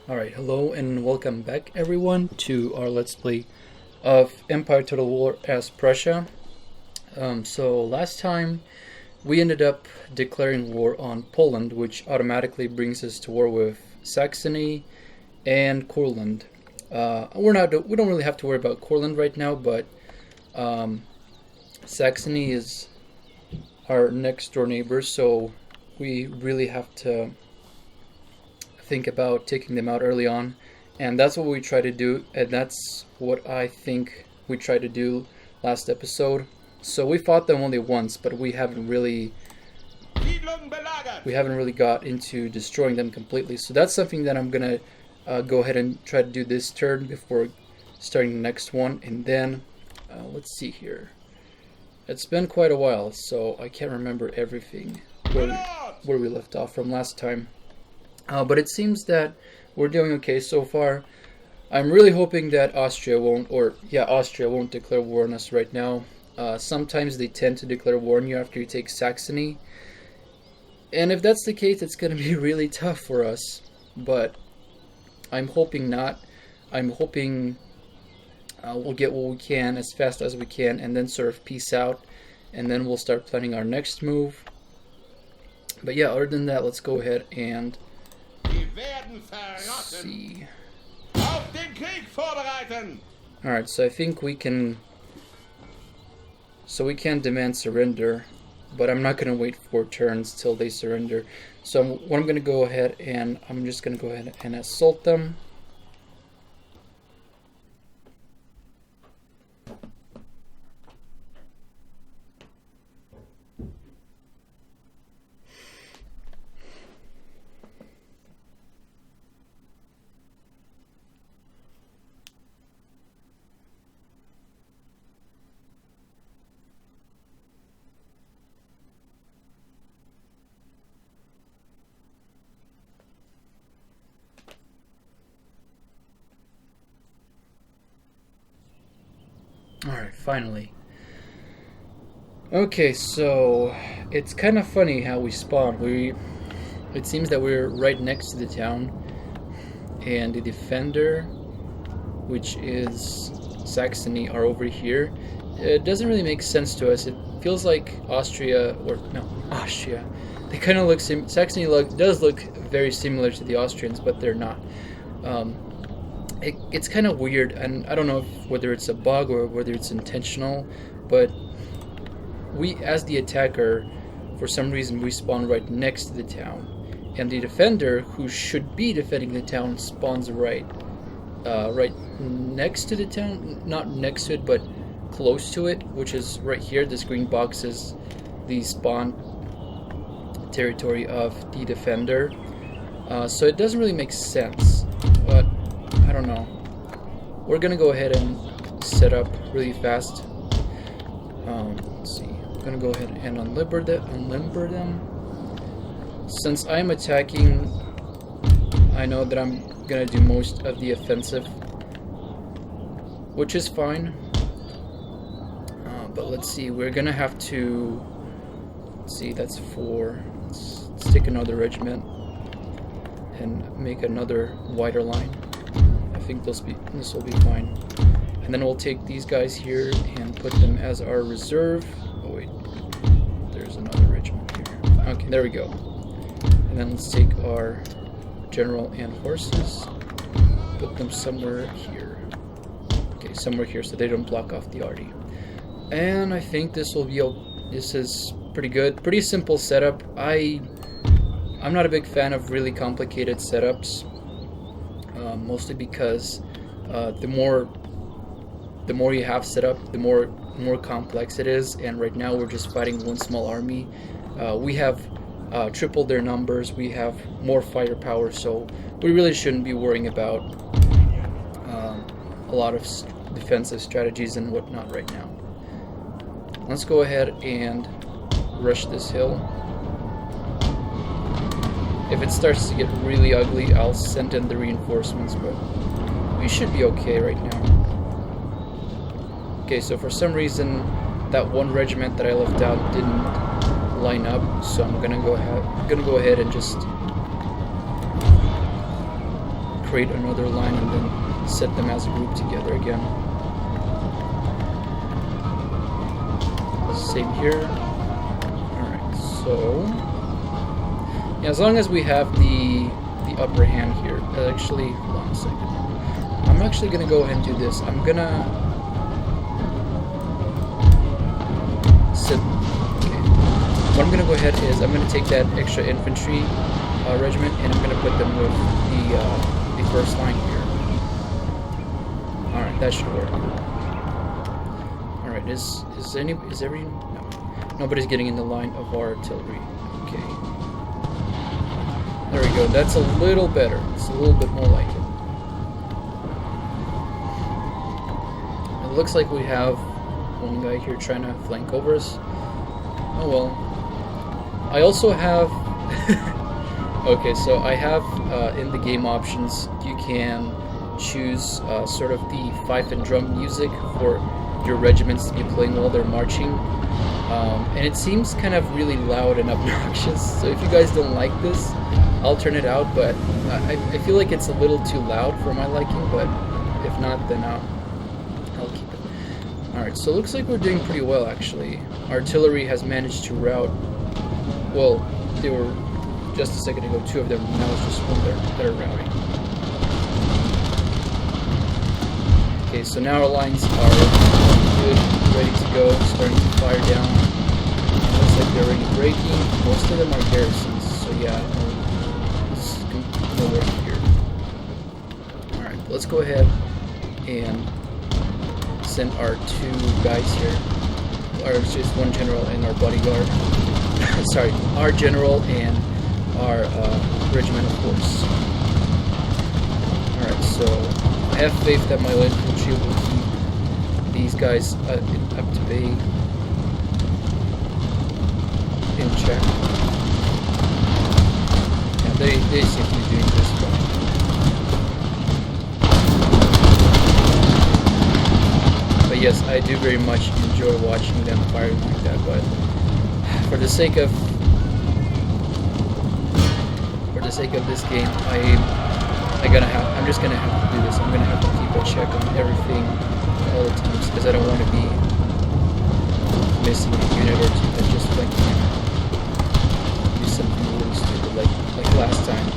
Alright, hello and welcome back everyone to our Let's Play of Empire Total War as Prussia. So last time we ended up declaring war on Poland, which automatically brings us to war with Saxony and Courland. We don't really have to worry about Courland right now, but Saxony is our next door neighbor, so we really have to think about taking them out early on, and that's what we try to do, and that's what I think we tried to do last episode. So we fought them only once, but we haven't really got into destroying them completely. So that's something that I'm gonna go ahead and try to do this turn before starting the next one. And then let's see here. It's been quite a while, so I can't remember everything where we left off from last time. But it seems that we're doing okay so far. I'm really hoping that Austria won't declare war on us right now. Sometimes they tend to declare war on you after you take Saxony. And if that's the case, it's going to be really tough for us. But I'm hoping not. I'm hoping we'll get what we can as fast as we can and then sort of peace out. And then we'll start planning our next move. But yeah, other than that, let's go ahead and see. Alright, so I think we can demand surrender, but I'm not going to wait 4 turns till they surrender. So what I'm going to go ahead and I'm just going to go ahead and assault them. Alright, finally. Okay, so it's kind of funny how we spawn. It seems that we're right next to the town, and the defender, which is Saxony, are over here. It doesn't really make sense to us. It feels like Austria. They kind of look Saxony does look very similar to the Austrians, but they're not. It's kind of weird, and I don't know whether it's a bug or whether it's intentional, but we, as the attacker, for some reason we spawn right next to the town, and the defender, who should be defending the town, spawns right next to the town. Not next to it, but close to it, which is right here. This green box is the spawn territory of the defender, so it doesn't really make sense, but I don't know. We're gonna go ahead and set up really fast. Let's see. I'm gonna go ahead and unlimber them. Since I'm attacking, I know that I'm gonna do most of the offensive, which is fine. But let's see. We're gonna have to. Let's see. That's 4. Let's take another regiment and make another wider line. I think this will be fine. And then we'll take these guys here and put them as our reserve. Oh wait, there's another regiment here. Okay, there we go. And then let's take our general and horses, put them somewhere here. Okay, somewhere here so they don't block off the arty. And I think this is pretty good. Pretty simple setup. I'm not a big fan of really complicated setups. Mostly because the more you have set up, the more complex it is. And right now we're just fighting one small army. We have tripled their numbers. We have more firepower, so we really shouldn't be worrying about a lot of defensive strategies and whatnot right now. Let's go ahead and rush this hill. If it starts to get really ugly, I'll send in the reinforcements, but we should be okay right now. Okay, so for some reason, that one regiment that I left out didn't line up, so I'm gonna go ahead and just create another line and then set them as a group together again. Same here. Alright, so yeah, as long as we have the upper hand here. Actually, hold on a second. I'm actually gonna go ahead and do this. I'm gonna sit. Okay. What I'm gonna go ahead is I'm gonna take that extra infantry regiment and I'm gonna put them with the first line here. All right, that should work. All right, is every no, nobody's getting in the line of our artillery. Okay. There we go. That's a little better. It's a little bit more like it. It looks like we have one guy here trying to flank over us. Oh well. I also have... okay, so I have in the game options, you can choose sort of the fife and drum music for your regiments to be playing while they're marching. And it seems kind of really loud and obnoxious. So if you guys don't like this, I'll turn it out, but I feel like it's a little too loud for my liking, but if not, then I'll keep it. Alright, so it looks like we're doing pretty well, actually. Artillery has managed to rout, well, they were just a second ago 2 of them, now it's just 1 that are routing. Okay, so now our lines are good, ready to go, starting to fire down. Looks like they're already breaking. Most of them are garrisons, so yeah, nowhere here. Alright, let's go ahead and send our 2 guys here. Or it's just 1 general and our bodyguard. Sorry, our general and our regimental force. Alright, so I have faith that my infantry will keep these guys up to bay in check. Yeah, they seem to be doing this well. But yes, I do very much enjoy watching them firing like that, but for the sake of this game, I'm just gonna have to do this. I'm gonna have to keep a check on everything all the times because I don't want to be missing a unit or 2 that's just like do something really stupid like last time.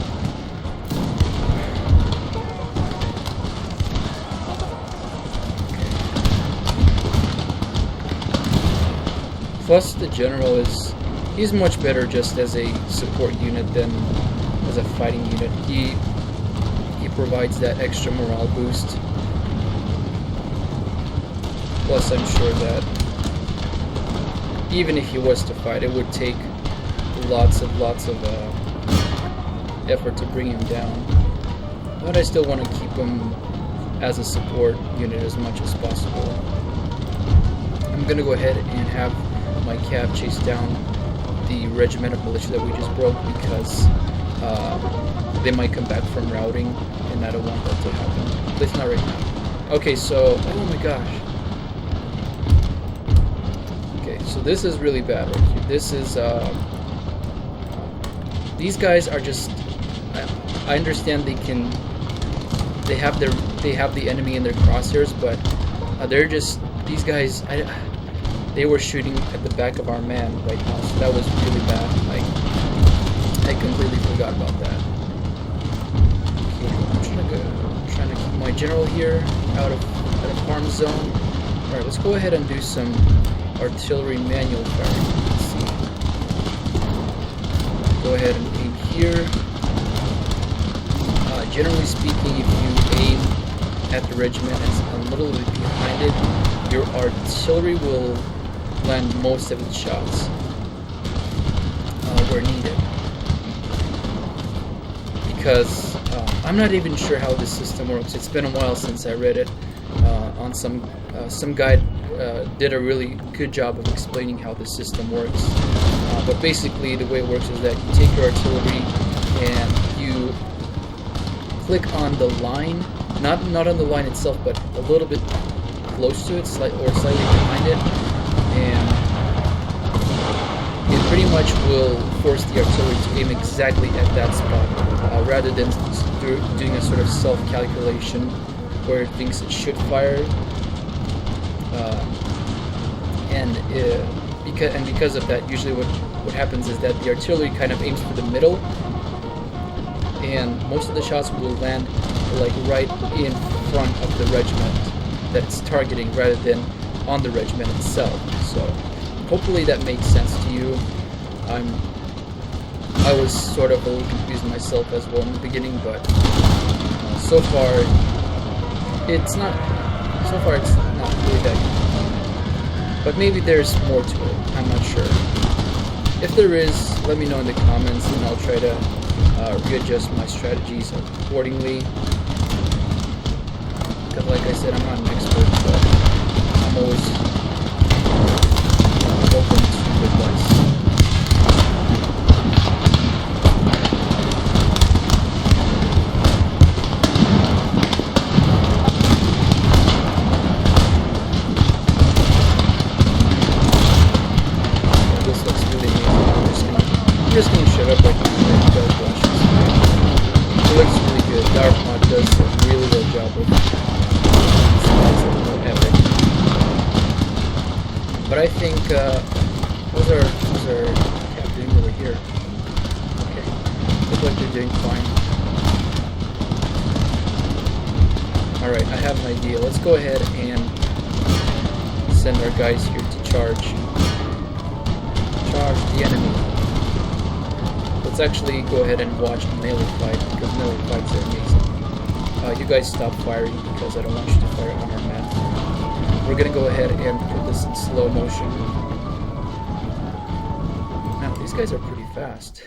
Okay. Plus, the general he's much better just as a support unit than as a fighting unit. He provides that extra morale boost. Plus, I'm sure that even if he was to fight, it would take lots of effort to bring him down. But I still want to keep him as a support unit as much as possible. I'm going to go ahead and have my cav chase down the regimental militia that we just broke because they might come back from routing, and I don't want that to happen. At least not right now. Okay, so oh my gosh. Okay, so this is really bad right here. This is these guys are just. I understand they have the enemy in their crosshairs, but they're just these guys. They were shooting at the back of our man right now, so that was really bad. I completely forgot about that. Okay, I'm trying to keep my general here out of harm zone. All right, let's go ahead and do some artillery manual firing. Let's see. Go ahead and aim here. Generally speaking, if you aim at the regiment and a little bit behind it, your artillery will land most of its shots where needed. Because I'm not even sure how this system works. It's been a while since I read it. On some guide did a really good job of explaining how the system works. But basically, the way it works is that you take your artillery and you click on the line, not on the line itself, but a little bit close to it, slightly behind it, and it pretty much will force the artillery to aim exactly at that spot, rather than doing a sort of self-calculation where it thinks it should fire, because of that, usually what happens is that the artillery kind of aims for the middle, and most of the shots will land like right in front of the regiment that it's targeting rather than on the regiment itself. So hopefully that makes sense to you. I was sort of a little confused myself as well in the beginning, but so far it's not really that good. But maybe there's more to it. I'm not sure. If there is, let me know in the comments, and I'll try to readjust my strategies accordingly. Because like I said, I'm not an expert, but I'm always open to advice. This looks really amazing. I'm just gonna shut up right now and let you guys watch this. It looks really good. DarthMod does a really good job with it. Epic. But I think who's our captain over here? Okay, look like they're doing fine. All right, I have an idea. Let's go ahead and send our guys here to charge the enemy. Let's actually go ahead and watch the melee fight, because melee fights are amazing. You guys stop firing because I don't want you to fire on our map. We're gonna go ahead and put this in slow motion. Now these guys are pretty fast.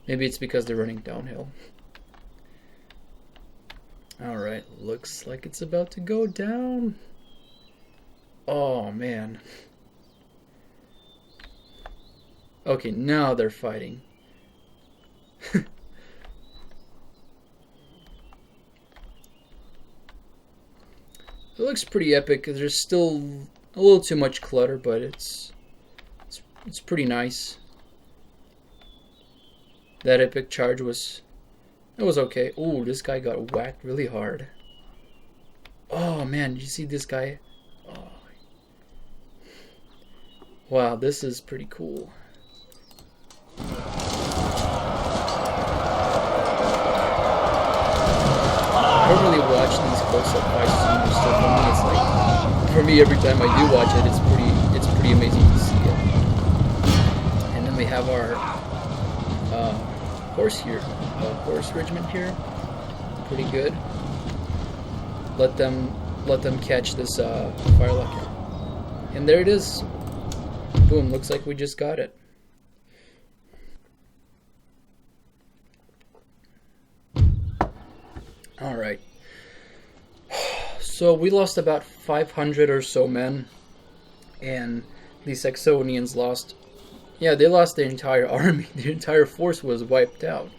Maybe it's because they're running downhill. Alright, looks like it's about to go down. Oh man. Okay, now they're fighting. It looks pretty epic. There's still a little too much clutter, but it's pretty nice. That epic charge was okay. Ooh, this guy got whacked really hard. Oh man, did you see this guy? Oh. Wow, this is pretty cool. I don't really watch these close-up fights too much, so for me, every time I do watch it, it's pretty amazing to see it. And then we have our horse regiment here. Pretty good. Let them catch this firelock. And there it is. Boom! Looks like we just got it. Alright, so we lost about 500 or so men, and the Saxonians lost, yeah, they lost their entire army. Their entire force was wiped out.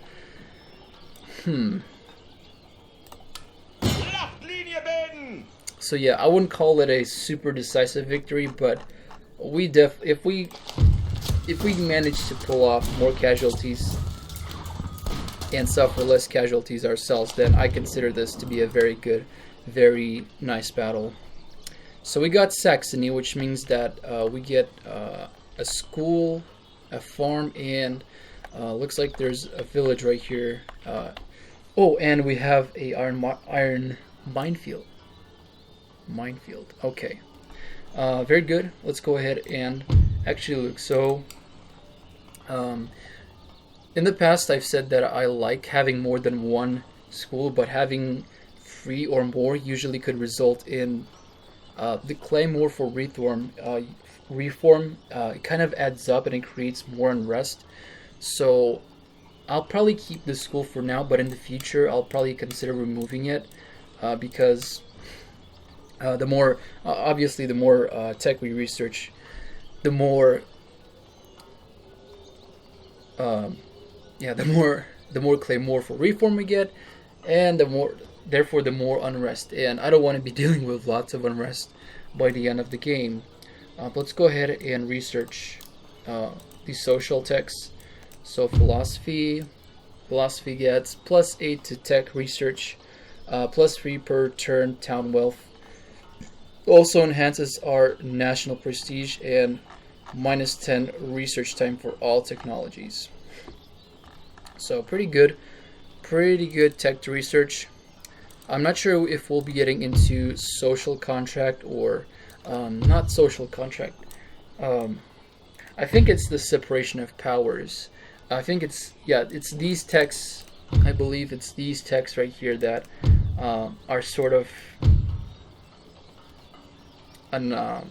So yeah, I wouldn't call it a super decisive victory, but if we manage to pull off more casualties and suffer less casualties ourselves, then I consider this to be a very good, very nice battle. So we got Saxony, which means that we get a school, a farm, and looks like there's a village right here. Oh, and we have a iron minefield. Okay, very good. Let's go ahead and actually look. So in the past, I've said that I like having more than one school, but having 3 or more usually could result in the claymore for reform. It kind of adds up and it creates more unrest. So I'll probably keep this school for now, but in the future I'll probably consider removing it because the more obviously the more tech we research, the more the more claymore for reform we get, and therefore the more unrest. And I don't want to be dealing with lots of unrest by the end of the game. Let's go ahead and research these social texts. So philosophy, philosophy gets +8 to tech research, +3 per turn town wealth. Also enhances our national prestige, and -10 research time for all technologies. So pretty good tech to research. I'm not sure if we'll be getting into social contract or not social contract. I think it's the separation of powers. I think it's these texts. I believe it's these texts right here that are sort of not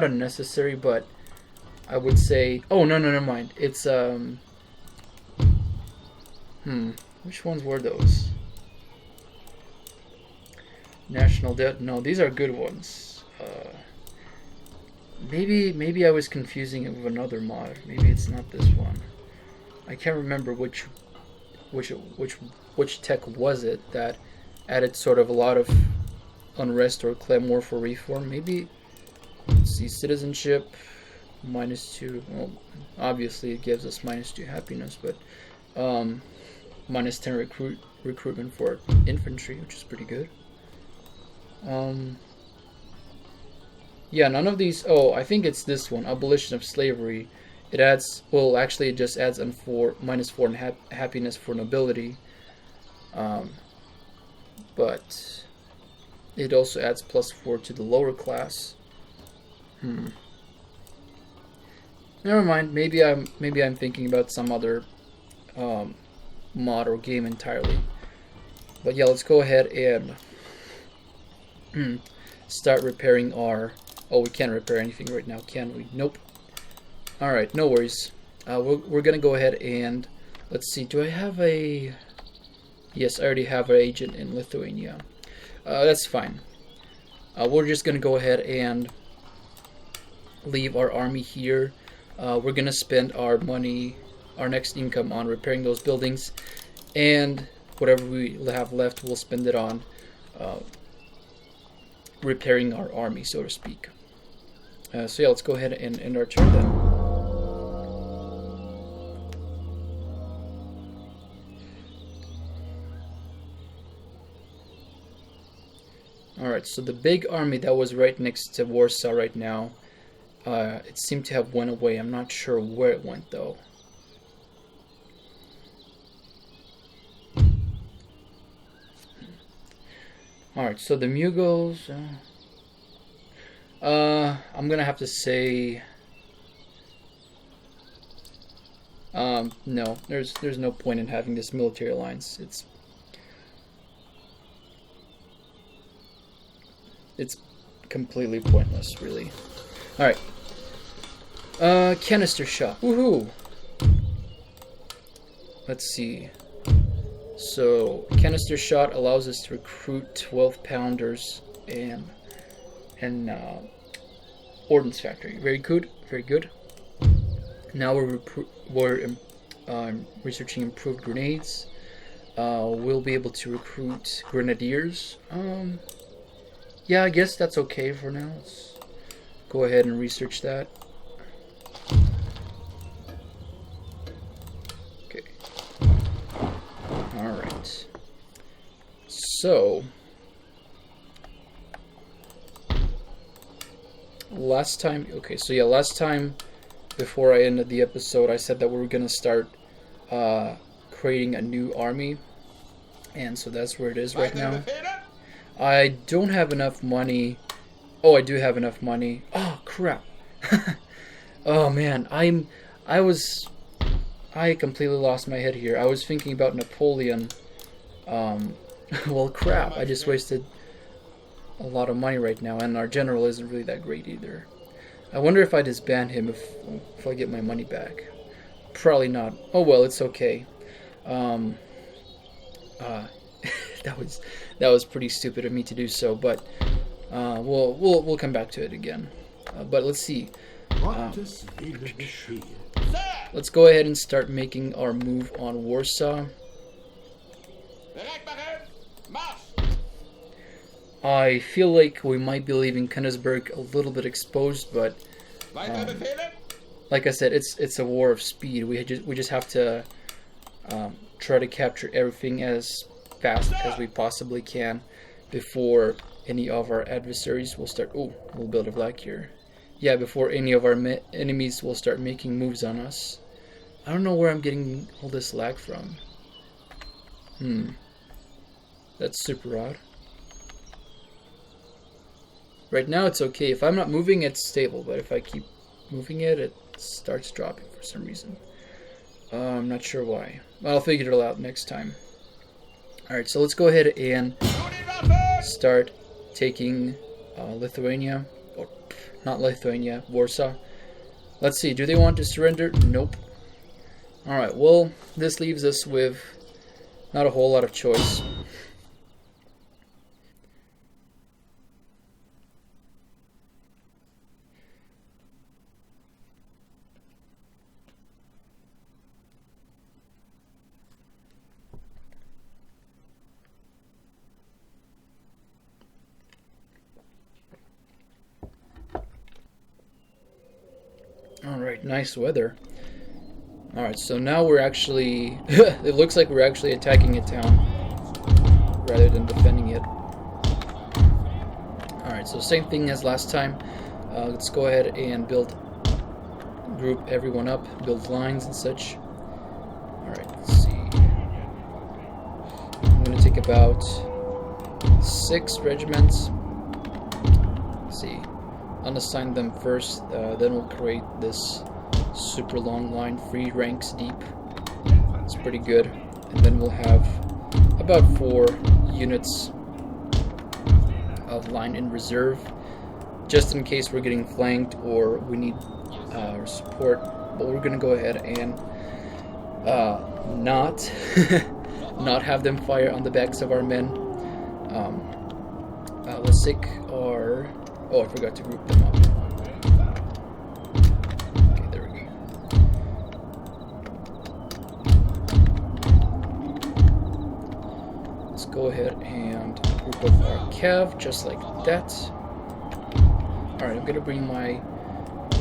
unnecessary, but I would say, oh no, never mind. It's which ones were those? National debt. No, these are good ones. Maybe I was confusing it with another mod. Maybe it's not this one. I can't remember which tech was it that added sort of a lot of unrest or clamor for reform. Maybe, let's see, citizenship -2. Well, obviously it gives us -2 happiness, but -10 recruitment for infantry, which is pretty good. Yeah, none of these. Oh, I think it's this one, abolition of slavery. It adds, well, actually it just adds on -4 in happiness for nobility. But it also adds +4 to the lower class. Never mind. Maybe I'm thinking about some other mod or game entirely. But yeah, let's go ahead and start repairing our. Oh, we can't repair anything right now, can we? Nope. All right, no worries. We're gonna go ahead and let's see. Do I have a? Yes, I already have an agent in Lithuania. That's fine. We're just gonna go ahead and leave our army here. We're gonna spend our money, our next income, on repairing those buildings, and whatever we have left, we'll spend it on repairing our army, so to speak. So yeah, let's go ahead and end our turn then. Alright, so the big army that was right next to Warsaw right now, it seemed to have went away. I'm not sure where it went though. Alright, so the Mughals, I'm gonna have to say, no, there's no point in having this military alliance. It's completely pointless, really. Alright. Canister shot. Woohoo! Let's see. So, canister shot allows us to recruit 12 pounders and ordnance factory. Very good, very good. Now we're researching improved grenades. We'll be able to recruit grenadiers. Yeah, I guess that's okay for now. Let's go ahead and research that. Okay. Alright. So, last time before I ended the episode, I said that we were gonna start creating a new army, and so that's where it is right now. I don't have enough money. Oh, I do have enough money. Oh crap. Oh man, I completely lost my head here. I was thinking about Napoleon. Well crap, I just wasted a lot of money right now, and our general isn't really that great either. I wonder if I disband him if I get my money back. Probably not. Oh well, it's okay. That was pretty stupid of me to do so, but we'll come back to it again. But let's see. Let's go ahead and start making our move on Warsaw. I feel like we might be leaving Königsberg a little bit exposed, but like I said, it's a war of speed. We just have to try to capture everything as fast as we possibly can before any of our adversaries will start. Oh, a little bit of lag here. Yeah, before any of our enemies will start making moves on us. I don't know where I'm getting all this lag from. That's super odd. Right now it's okay. If I'm not moving, it's stable, but if I keep moving it, it starts dropping for some reason. I'm not sure why. Well, I'll figure it out next time. Alright, so let's go ahead and start taking Lithuania. Or, not Lithuania, Warsaw. Let's see, do they want to surrender? Nope. Alright, well, this leaves us with not a whole lot of choice. Alright, nice weather. Alright, so now we're actually... it looks like we're actually attacking a town rather than defending it. Alright, so same thing as last time. Let's go ahead and group everyone up, build lines and such. Alright, let's see. I'm going to take about 6 regiments. Let's see. Unassign them first, then we'll create this super long line, 3 ranks deep. It's pretty good. And then we'll have about 4 units of line in reserve, just in case we're getting flanked or we need support. But we're gonna go ahead and not not have them fire on the backs of our men. Let's take our... Oh, I forgot to group them up. Okay, there we go. Let's go ahead and group up our cav, just like that. Alright, I'm going to bring my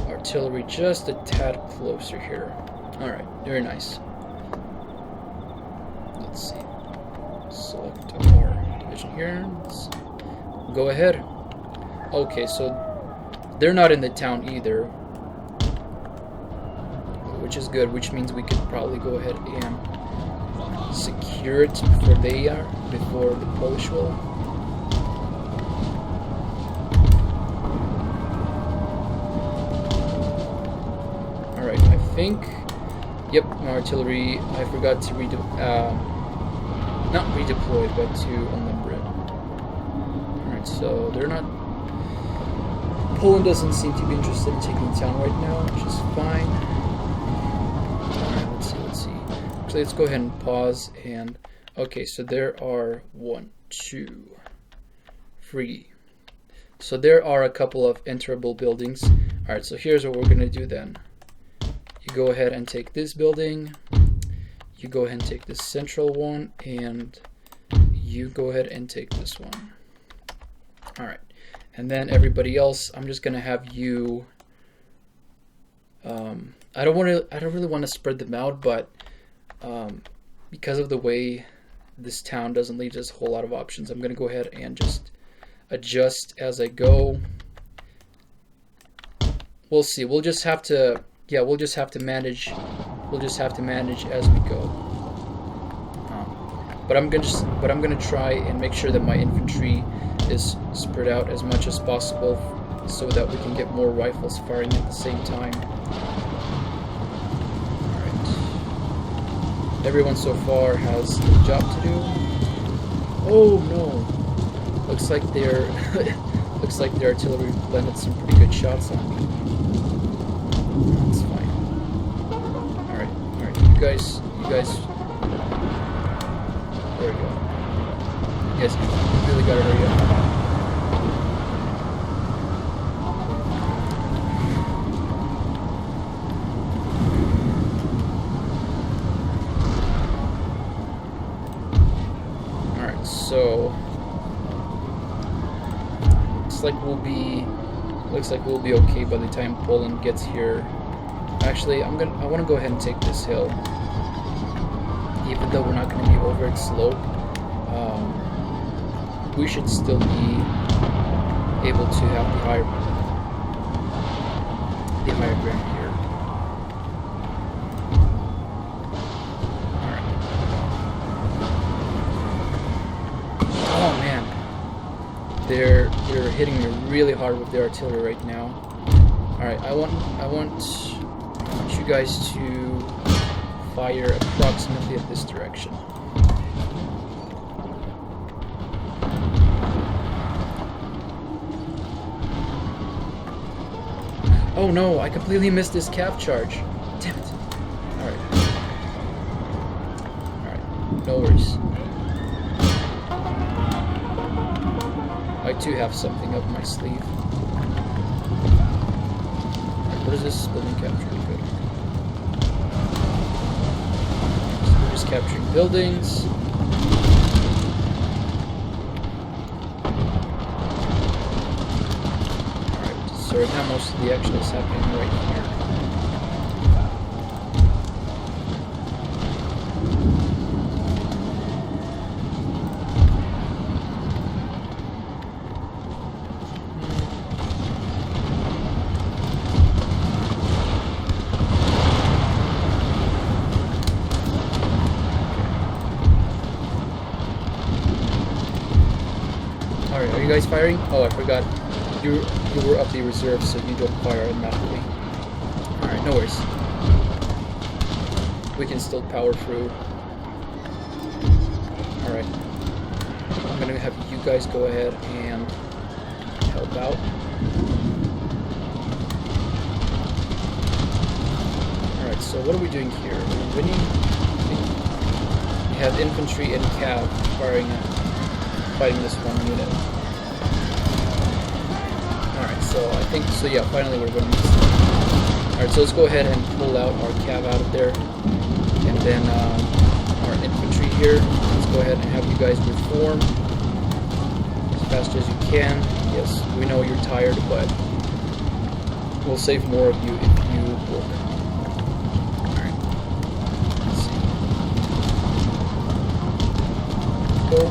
artillery just a tad closer here. Alright, very nice. Let's see. Select our division here. Let's go ahead. Okay, so they're not in the town either, which is good, which means we could probably go ahead and secure it before they are, before the Polish will. Alright, I think, yep, my artillery, I forgot to not redeploy, but to unlimber it. Alright, so they're not... Poland doesn't seem to be interested in taking the town right now, which is fine. Alright, let's see. Actually, let's go ahead and pause and... Okay, so there are 1, 2, 3. So there are a couple of enterable buildings. Alright, so here's what we're going to do then. You go ahead and take this building. You go ahead and take this central one. And you go ahead and take this one. Alright. And then everybody else, I'm just gonna have you. I don't really want to spread them out, but because of the way this town doesn't leave us a whole lot of options, I'm gonna go ahead and just adjust as I go. We'll see. We'll just have to. Yeah, we'll just have to manage. We'll just have to manage as we go. But I'm gonna try and make sure that my infantry is spread out as much as possible so that we can get more rifles firing at the same time. Alright. Everyone so far has a job to do. Oh no. Looks like their looks like their artillery landed some pretty good shots on me. That's fine. Alright, you guys there we go. You guys really gotta hurry up. Alright, so looks like we'll be okay by the time Poland gets here. Actually, I want to go ahead and take this hill. even though we're not going to be over its slope, we should still be able to have the higher ground here. Alright. Oh man. They're hitting me really hard with their artillery right now. Alright, I want you guys to fire approximately at this direction. Oh no, I completely missed this cav charge. Damn it. Alright. Alright, no worries. I too have something up my sleeve. Alright, what is this building capturing? Good. So we're just capturing buildings. So right now most of the action is happening right here. Alright, are you guys firing? Oh, I forgot. You were up the reserve, so you don't fire automatically. Alright, no worries. We can still power through. Alright. I'm gonna have you guys go ahead and help out. Alright, so what are we doing here? We're winning. We have infantry and cav fighting this one unit. Alright, so I think, so yeah, finally we're winning this. Alright, so let's go ahead and pull out our cav out of there. And then our infantry here. Let's go ahead and have you guys reform as fast as you can. Yes, we know you're tired, but we'll save more of you if you work. Alright. Let's see. Go.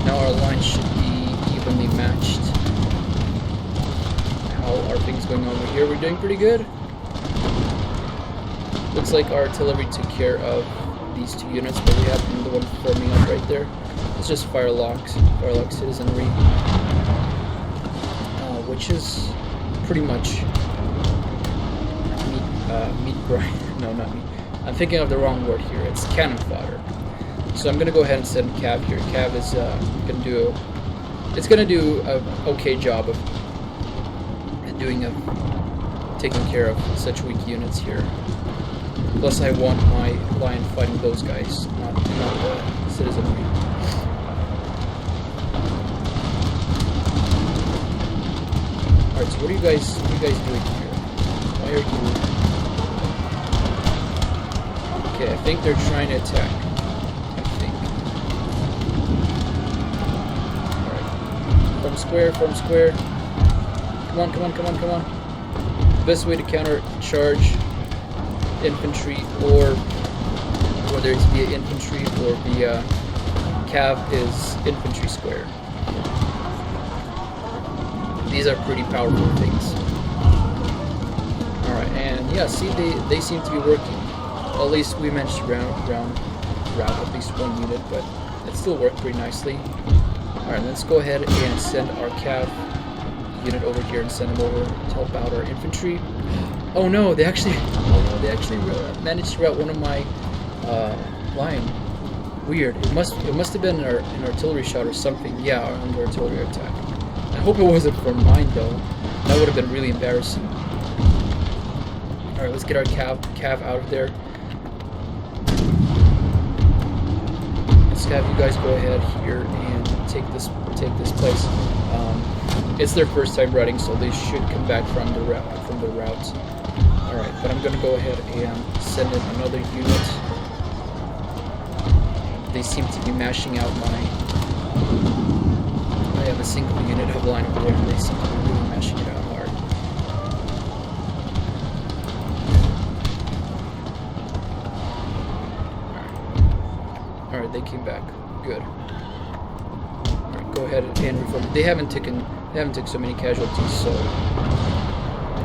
Now our line should be evenly matched. How are things going on over here? We're doing pretty good. Looks like our artillery took care of these two units, but we have another one forming up right there. It's just Firelock citizenry, which is pretty much meat grind. No, not meat. I'm thinking of the wrong word here. It's cannon fodder. So I'm gonna go ahead and send Cav here. Cav is gonna do a okay job of taking care of such weak units here. Plus, I want my line fighting those guys, not the citizenry. Alright, so what are you guys doing here? Why are you? Okay, I think they're trying to attack. I think. Alright. Form square. Come on. The best way to counter charge infantry, or whether it's via infantry or via cav, is infantry square. These are pretty powerful things. Alright, and yeah, see, they seem to be working. Well, at least we managed to route at least one unit, but it still worked pretty nicely. Alright, let's go ahead and send our cav unit over here and send them over to help out our infantry. Oh no, they actually managed to rout one of my line. Weird. It must have been an artillery shot or something. Yeah, under artillery attack. I hope it wasn't from mine though. That would have been really embarrassing. Alright, let's get our cav out of there. Let's have you guys go ahead here and take this place. It's their first time routing, so they should come back from the route. Alright, but I'm gonna go ahead and send in another unit. They seem to be mashing out I have a single unit of line over there, and they seem to be really mashing it out hard. Alright. Alright, they came back. Good. Alright, go ahead and reform. They haven't taken so many casualties, so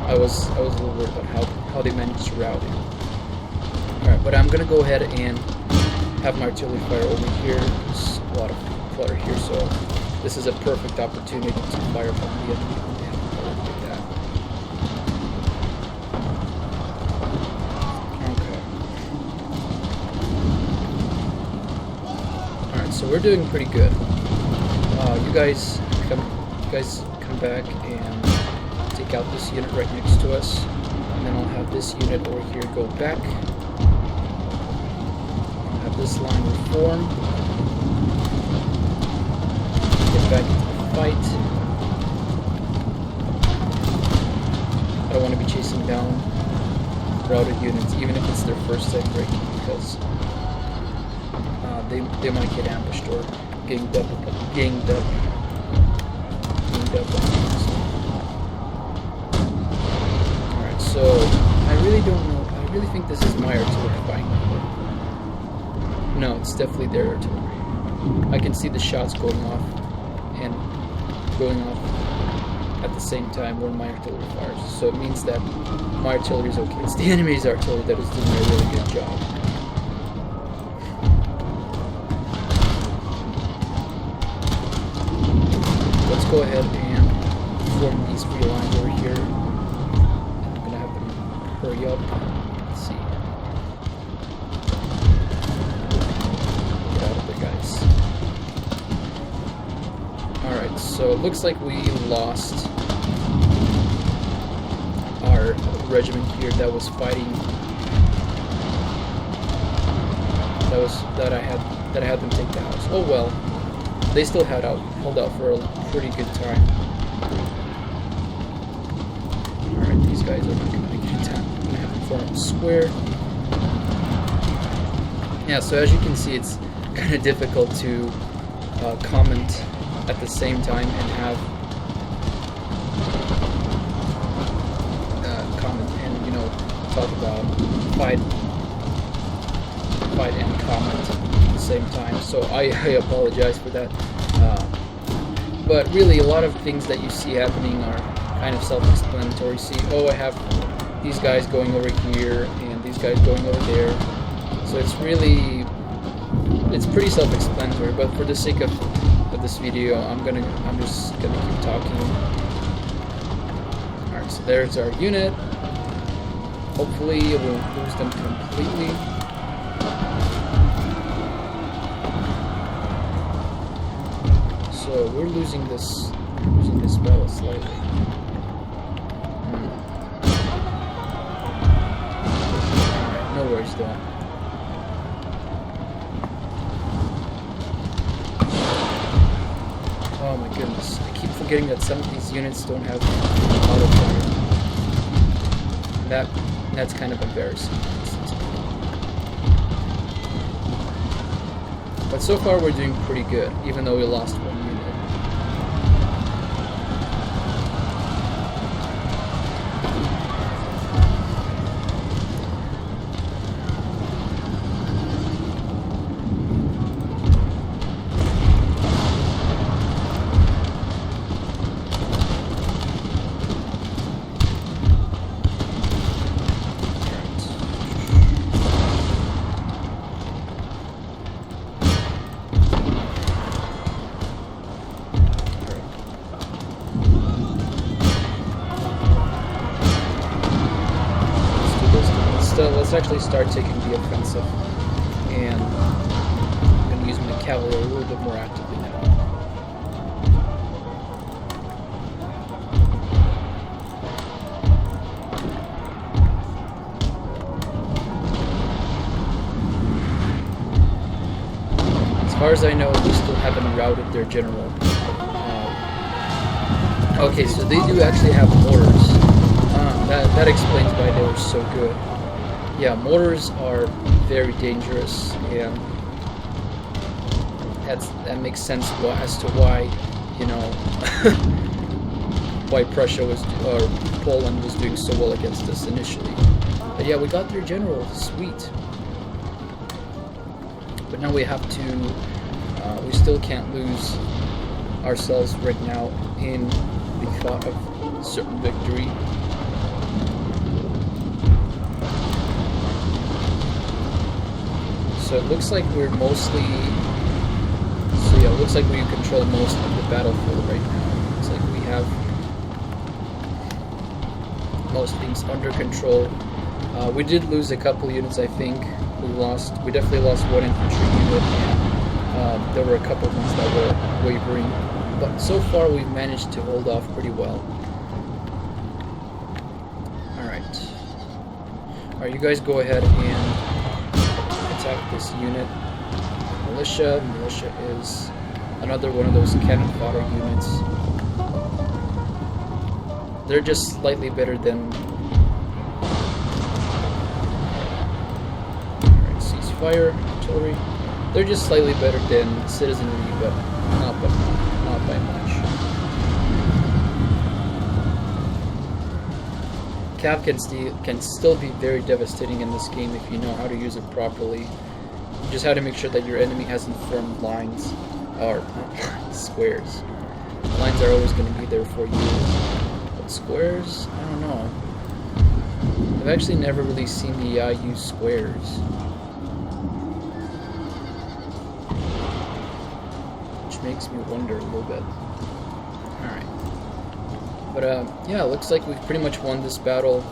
I was a little worried about how they managed to rout it. Alright, but I'm gonna go ahead and have my artillery fire over here. There's a lot of clutter here, so this is a perfect opportunity to fire from the enemy when they have clutter like that. Okay. Alright, so we're doing pretty good. You guys come back and take out this unit right next to us, and then I'll have this unit over here go back. I'll have this line reform. Get back into the fight. I don't want to be chasing down routed units, even if it's their first time breaking, because they might get ambushed or ganged up. Alright, so I really don't know. I really think this is my artillery fighting. No, it's definitely their artillery. I can see the shots going off at the same time when my artillery fires. So it means that my artillery is okay. It's the enemy's artillery that is doing a really good job. Let's go ahead and form these three lines over here. I'm gonna have them hurry up. Let's see. Get out of there, guys. Alright, so it looks like we lost our regiment here that was fighting. That I had them take the house. Oh well. They still held out for a pretty good time. Alright, these guys are not going to make it in time. I'm going to have them form a square. Yeah, so as you can see, it's kind of difficult to comment at the same time and have comment and, you know, talk about fight and comment at the same time. So I apologize for that. But really, a lot of things that you see happening are kind of self-explanatory. See, oh, I have these guys going over here and these guys going over there. So it's pretty self-explanatory. But for the sake of this video, I'm just gonna keep talking. All right, so there's our unit. Hopefully, it won't lose them completely. So we're losing this battle slightly. Alright, no worries though. Oh my goodness. I keep forgetting that some of these units don't have auto fire. That's kind of embarrassing. But so far we're doing pretty good, even though we lost one unit. Let's actually start taking the offensive, and I'm going to use my cavalry a little bit more actively now. As far as I know, they still haven't routed their general. Okay, so they do actually have mortars. That explains why they were so good. Yeah, mortars are very dangerous, and that makes sense as to why, you know, why Prussia or Poland was doing so well against us initially. But yeah, we got their general, sweet. But now we have to, we still can't lose ourselves right now in the thought of certain victory. So it looks like we're mostly, so yeah, it looks like we control most of the battlefield right now. It's like we have most things under control. We did lose a couple units, I think. We definitely lost one infantry unit, and there were a couple of ones that were wavering. But so far we've managed to hold off pretty well. Alright. Alright, you guys go ahead and attack this unit. Militia. Militia is another one of those cannon fodder units. They're just slightly better than... Alright, ceasefire, artillery. They're just slightly better than citizenry, but not by much. Cav can still be very devastating in this game if you know how to use it properly. You just have to make sure that your enemy hasn't formed lines, or squares. Lines are always going to be there for you. But squares? I don't know. I've actually never really seen the AI use squares. Which makes me wonder a little bit. Alright. But yeah, it looks like we've pretty much won this battle.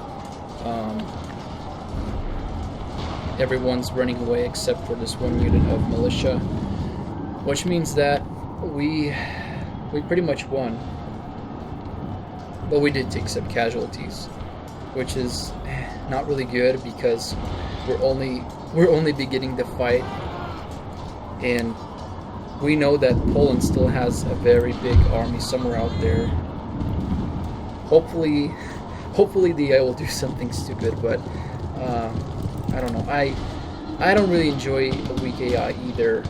Everyone's running away except for this one unit of militia. Which means that we pretty much won. But we did take some casualties, which is not really good because we're only beginning the fight, and we know that Poland still has a very big army somewhere out there. Hopefully the AI will do something stupid, but I don't know. I don't really enjoy a weak AI either.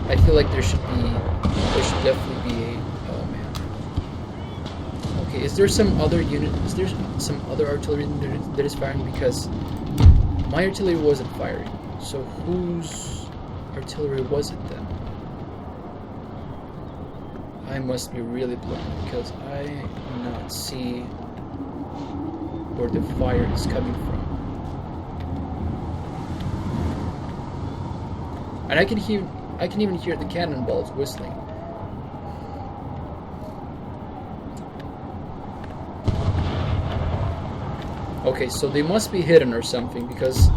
I feel like there should definitely be a... Oh man. Okay, is there some other unit? Is there some other artillery that is firing? Because my artillery wasn't firing. So whose artillery was it then? I must be really blind because I do not see where the fire is coming from. And I can even hear the cannonballs whistling. Okay, so they must be hidden or something because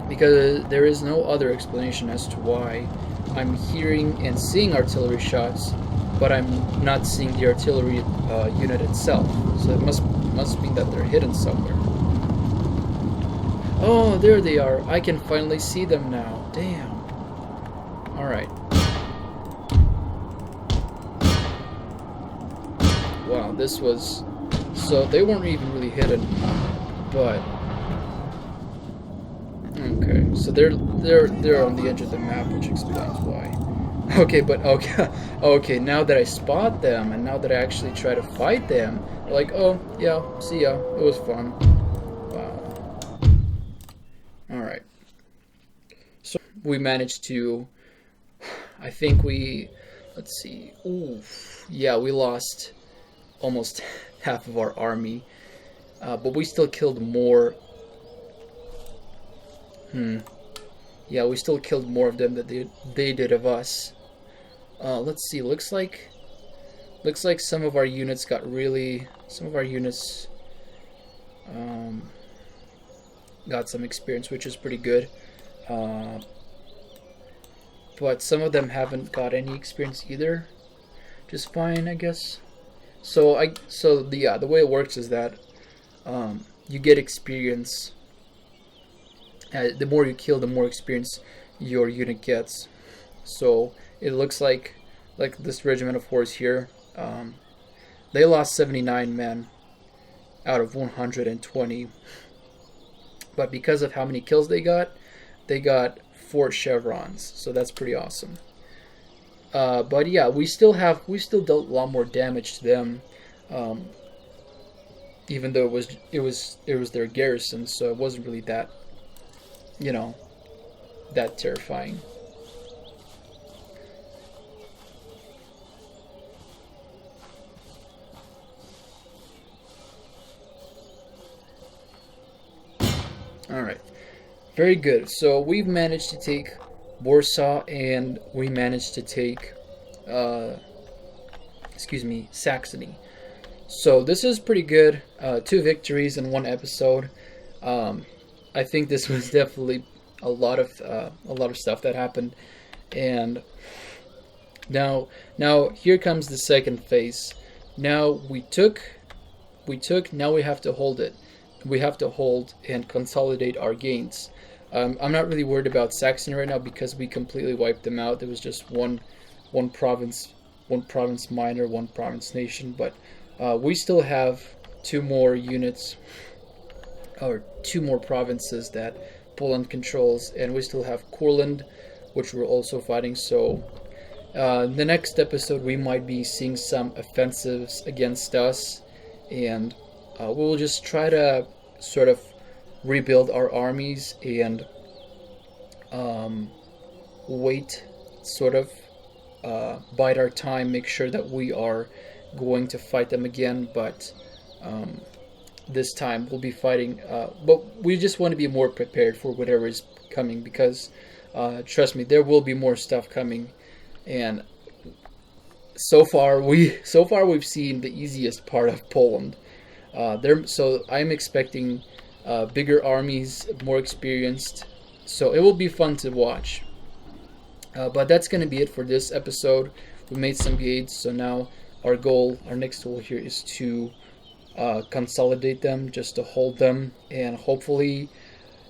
there is no other explanation as to why I'm hearing and seeing artillery shots, but I'm not seeing the artillery unit itself. So it must mean that they're hidden somewhere. Oh, there they are. I can finally see them now. Damn. Alright. Wow, this was... So they weren't even really hidden, but... Okay, so they're on the edge of the map, which explains why. Okay, but okay, now that I spot them and now that I actually try to fight them, they're like, oh yeah, see ya, it was fun. Wow. All right. So we managed to. I think we. Let's see. Ooh, yeah, we lost almost half of our army, but we still killed more. Yeah, we still killed more of them than they did of us. Let's see. Looks like some of our units got really. Some of our units got some experience, which is pretty good. But some of them haven't got any experience either. Just fine, I guess. So the way it works is that you get experience. The more you kill, the more experience your unit gets. So it looks like this regiment of horse here, they lost 79 men out of 120. But because of how many kills they got 4 chevrons. So that's pretty awesome. But yeah, we still dealt a lot more damage to them, even though it was their garrison. So it wasn't really that. You know, that terrifying. Alright, very good. So we've managed to take Warsaw, and we managed to take, Saxony. So this is pretty good. 2 victories in 1 episode. I think this was definitely a lot of stuff that happened, and now here comes the second phase. Now we took. Now we have to hold it. We have to hold and consolidate our gains. I'm not really worried about Saxony right now because we completely wiped them out. There was just one province, one province minor, one province nation, but we still have 2 more units, or 2 more provinces that Poland controls, and we still have Courland, which we're also fighting. So in the next episode, we might be seeing some offensives against us, and we'll just try to sort of rebuild our armies and wait, sort of bide our time, make sure that we are going to fight them again, but this time we'll be fighting, but we just want to be more prepared for whatever is coming, because trust me, there will be more stuff coming, and so far we've seen the easiest part of Poland. So I'm expecting bigger armies, more experienced, so it will be fun to watch. But that's going to be it for this episode. We made some gains, so now our next goal here is to consolidate them, just to hold them, and hopefully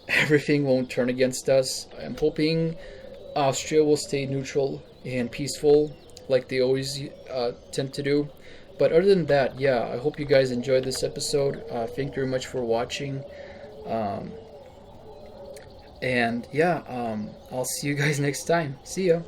everything won't turn against us. I'm hoping Austria will stay neutral and peaceful, like they always tend to do. But other than that, yeah, I hope you guys enjoyed this episode. Thank you very much for watching. And yeah, I'll see you guys next time. See ya.